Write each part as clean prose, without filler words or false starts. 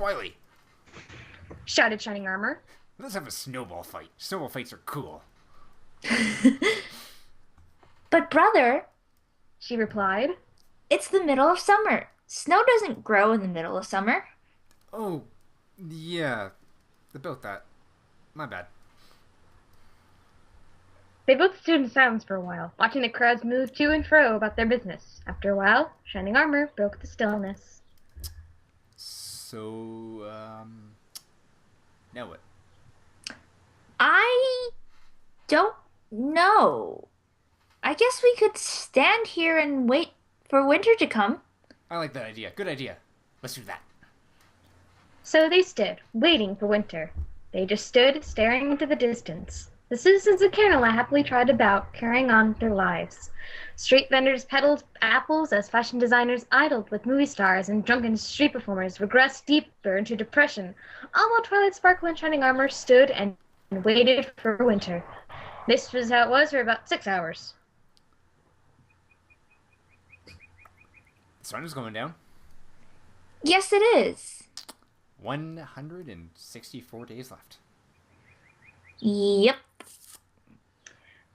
Wily. shouted Shining Armor. Let's have a snowball fight. Snowball fights are cool. But brother, She replied. it's the middle of summer. Snow doesn't grow in the middle of summer. Oh, yeah. About that. My bad. They both stood in silence for a while, watching the crowds move to and fro about their business. After a while, Shining Armor broke the stillness. So, now what? I don't know. I guess we could stand here and wait for winter to come. I like that idea. Good idea. Let's do that. So they stood, waiting for winter. They just stood, staring into the distance. The citizens of Kerala happily trotted about, carrying on their lives. Street vendors peddled apples as fashion designers idled with movie stars, and drunken street performers regressed deeper into depression, all while Twilight Sparkle and Shining Armor stood and waited for winter. This was how it was for about 6 hours. The sun is going down. Yes, it is. 164 days left. Yep.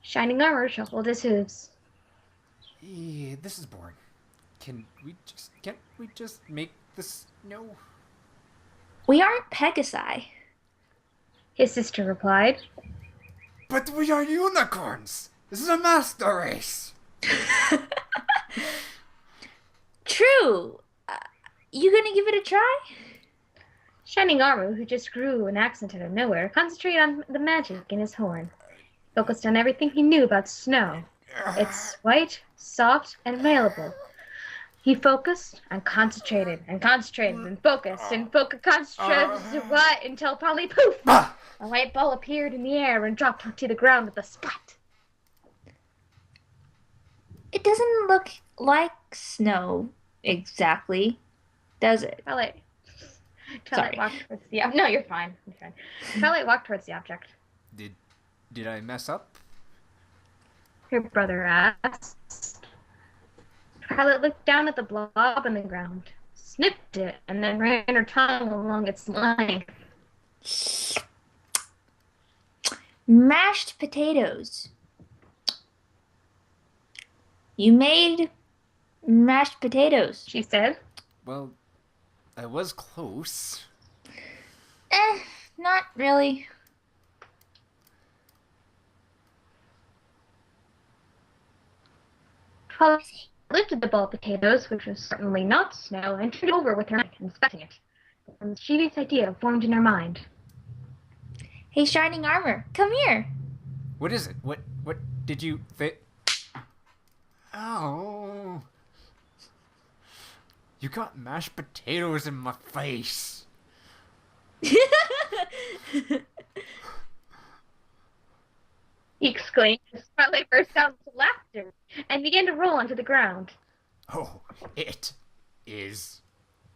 Shining Armor shuffled his hooves. This is boring. Can't we just make this snow? We aren't Pegasi. His sister replied. But we are unicorns! This is a master race! True. You gonna give it a try? Shining Armor, who just grew an accent out of nowhere, concentrated on the magic in his horn. Focused on everything he knew about snow. It's white, soft, and malleable. He focused and concentrated and concentrated and focused and concentrated until probably poof! A white ball appeared in the air and dropped to the ground with a splat. It doesn't look like snow exactly, does it? Twilight walked towards the No, you're fine. Twilight walked towards the object. Did I mess up? Her brother asked. Twilight looked down at the blob on the ground, sniffed it, and then ran her tongue along its length. Mashed potatoes. You made mashed potatoes, She said. Well, I was close. Not really. Twilight lifted the ball of potatoes, which was certainly not snow, and turned it over with her knife, inspecting it. A mischievous idea formed in her mind. Hey, Shining Armor, come here. What is it? What did you fit? Oh. You got mashed potatoes in my face. He exclaimed as Twilight burst out into laughter and began to roll onto the ground. Oh, it is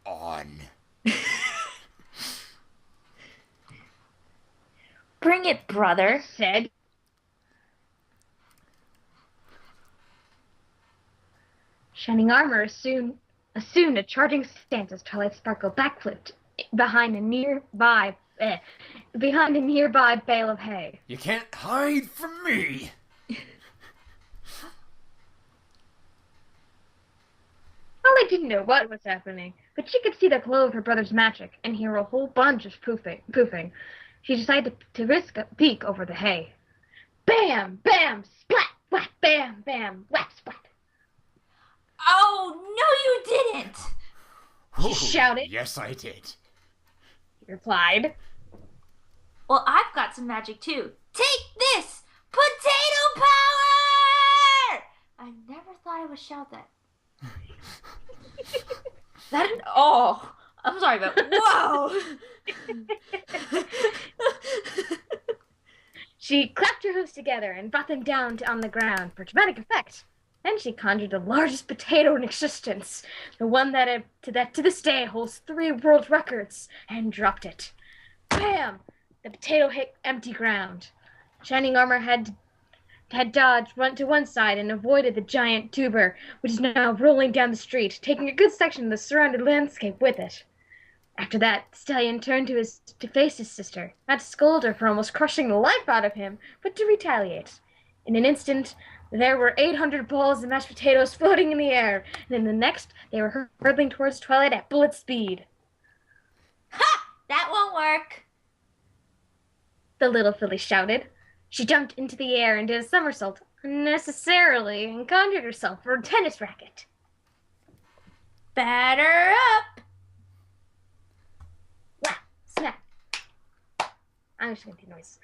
on. Bring it, brother. Said. Shining Armor assumed a charging stance as Twilight Sparkle backflipped behind a nearby bale of hay. You can't hide from me. Twilight didn't know what was happening, but she could see the glow of her brother's magic and hear a whole bunch of poofing. She decided to risk a peek over the hay. Bam! Bam! Splat! Whack! Bam! Bam! Whack! Splat! Oh, no you didn't! She shouted. Yes, I did. He replied. Well, I've got some magic too. Take this! Potato power! I never thought I would shout that. Oh, I'm sorry, but whoa! She clapped her hooves together and brought them down on the ground for dramatic effect. Then she conjured the largest potato in existence, the one that to this day holds 3 world records, and dropped it. Bam! The potato hit empty ground. Shining Armor had dodged, run to one side, and avoided the giant tuber, which is now rolling down the street, taking a good section of the surrounding landscape with it. After that, the stallion turned to face his sister, not to scold her for almost crushing the life out of him, but to retaliate. In an instant, there were 800 balls of mashed potatoes floating in the air, and in the next, they were hurtling towards Twilight at bullet speed. Ha! That won't work. The little filly shouted. She jumped into the air and did a somersault unnecessarily and conjured herself for a tennis racket. Batter up. Whack! Smack! I'm just gonna do noise.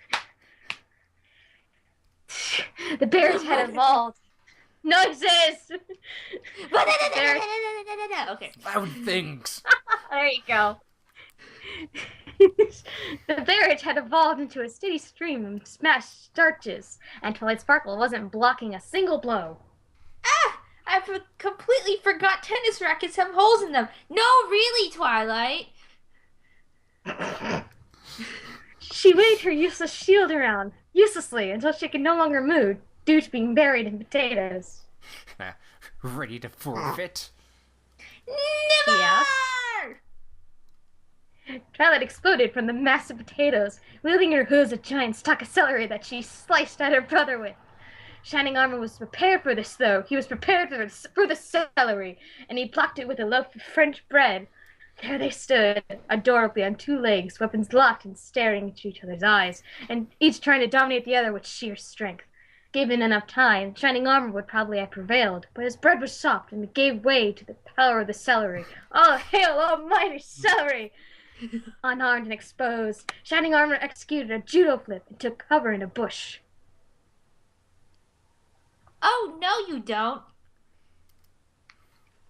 The bears had evolved. Noises! Okay. Loud things. There you go. The bearage had evolved into a steady stream of smashed starches, and Twilight Sparkle wasn't blocking a single blow. Ah! I completely forgot tennis rackets have holes in them. No, really, Twilight. She waved her useless shield around, uselessly, until she could no longer move, due to being buried in potatoes. Ready to forfeit? Never! Yeah. Twilight exploded from the mass of potatoes, wielding her hooves a giant stalk of celery that she sliced at her brother with. Shining Armor was prepared for this, though. He was prepared for the celery, and he blocked it with a loaf of French bread. There they stood, adorably on two legs, weapons locked and staring into each other's eyes, and each trying to dominate the other with sheer strength. Given enough time, Shining Armor would probably have prevailed, but his bread was soft, and it gave way to the power of the celery. All hail, almighty celery! Unarmed and exposed, Shining Armor executed a judo flip and took cover in a bush. Oh, no, you don't.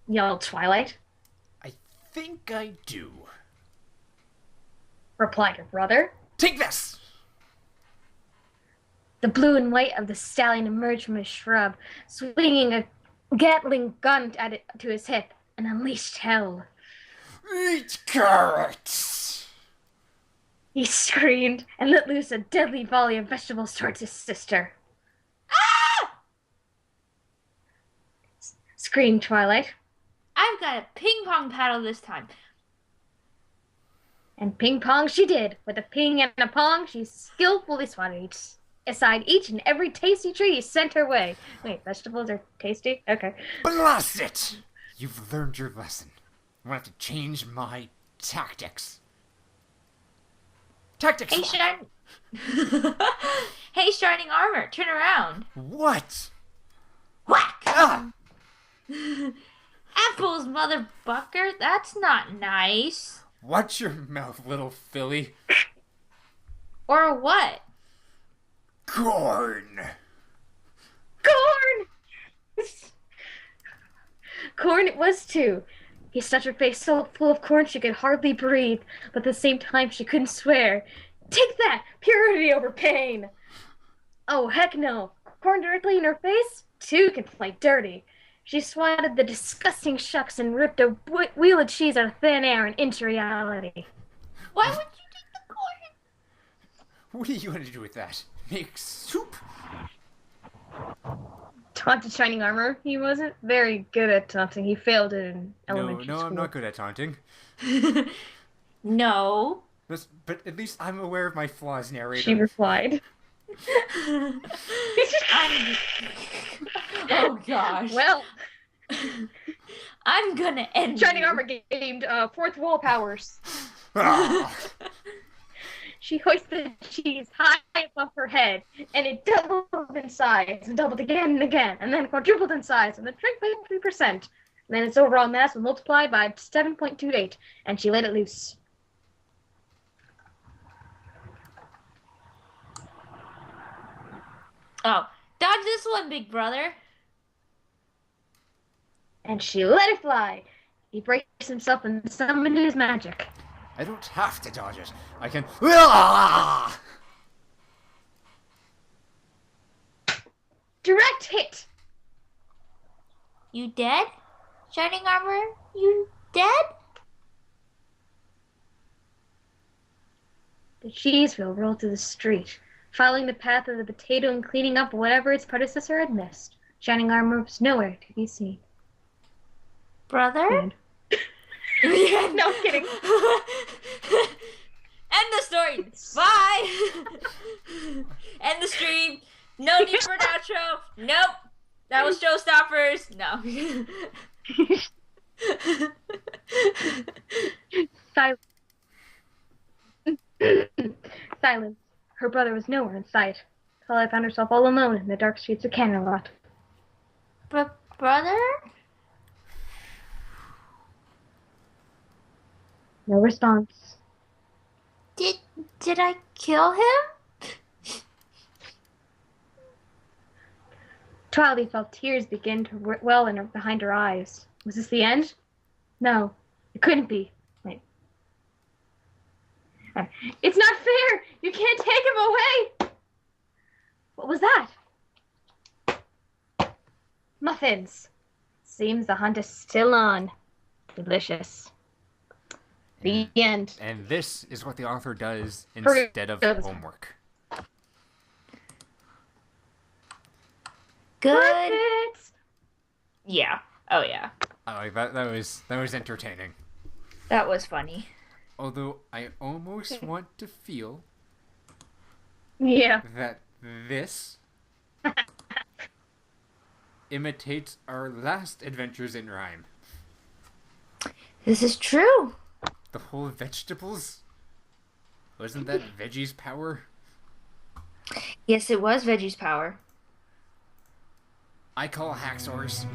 Yelled Twilight. I think I do. Replied her brother. Take this! The blue and white of the stallion emerged from his shrub, swinging a Gatling gun to his hip, and unleashed hell. Eat carrots! He screamed and let loose a deadly volley of vegetables towards his sister. Ah! Screamed Twilight. I've got a ping pong paddle this time. And ping pong she did. With a ping and a pong, she skillfully swatted aside each and every tasty treat he sent her way. Wait, vegetables are tasty? Okay. Blast it! You've learned your lesson. I'm gonna have to change my tactics. Tactics! Hey, hey, Shining Armor, turn around. What? Whack! Ah! Apples, mother bucker. That's not nice. Watch your mouth, little filly. Or what? Corn! Corn! Corn it was too. He stuffed her face so full of corn she could hardly breathe, but at the same time she couldn't swear. Take that! Purity over pain! Oh, heck no. Corn directly in her face? Two can play dirty. She swatted the disgusting shucks and ripped a wheel of cheese out of thin air and into reality. Why would you take the corn? What are you gonna do with that? Make soup? Taunted Shining Armor. He wasn't very good at taunting. He failed it in elementary school. No, I'm not good at taunting. No. But at least I'm aware of my flaws, narrator. She replied. Oh gosh. Well, I'm gonna end Shining you. Armor gained fourth wall powers. Ah. She hoisted the cheese high above her head, and it doubled in size, and doubled again and again, and then quadrupled in size, and then shrank by 3%. And then its overall mass was multiplied by 7.28, and she let it loose. Oh, dodge this one, big brother. And she let it fly. He braced himself and summoned his magic. I don't have to dodge it. I can. Ah! Direct hit! You dead? Shining Armor, you dead? The cheese wheel rolled through the street, following the path of the potato and cleaning up whatever its predecessor had missed. Shining Armor was nowhere to be seen. Brother? No, I'm kidding. End the story. Bye. End the stream. No need for an outro. Nope. That was Showstoppers. No. Silence. Silence. Her brother was nowhere in sight. Twilight found herself all alone in the dark streets of Camelot. Brother? No response. Did I kill him? Twilight felt tears begin to well in behind her eyes. Was this the end? No, it couldn't be. Wait. It's not fair! You can't take him away! What was that? Muffins. Seems the hunt is still on. Delicious. The end. And this is what the author does instead of homework. Good. Perfect. Yeah. Oh yeah. I like that. That was entertaining. That was funny. Although I almost want to feel Yeah. that this imitates our last Adventures in Rhyme. This is true. The whole vegetables? Wasn't that Veggie's power? Yes, it was Veggie's power. I call hacksaws.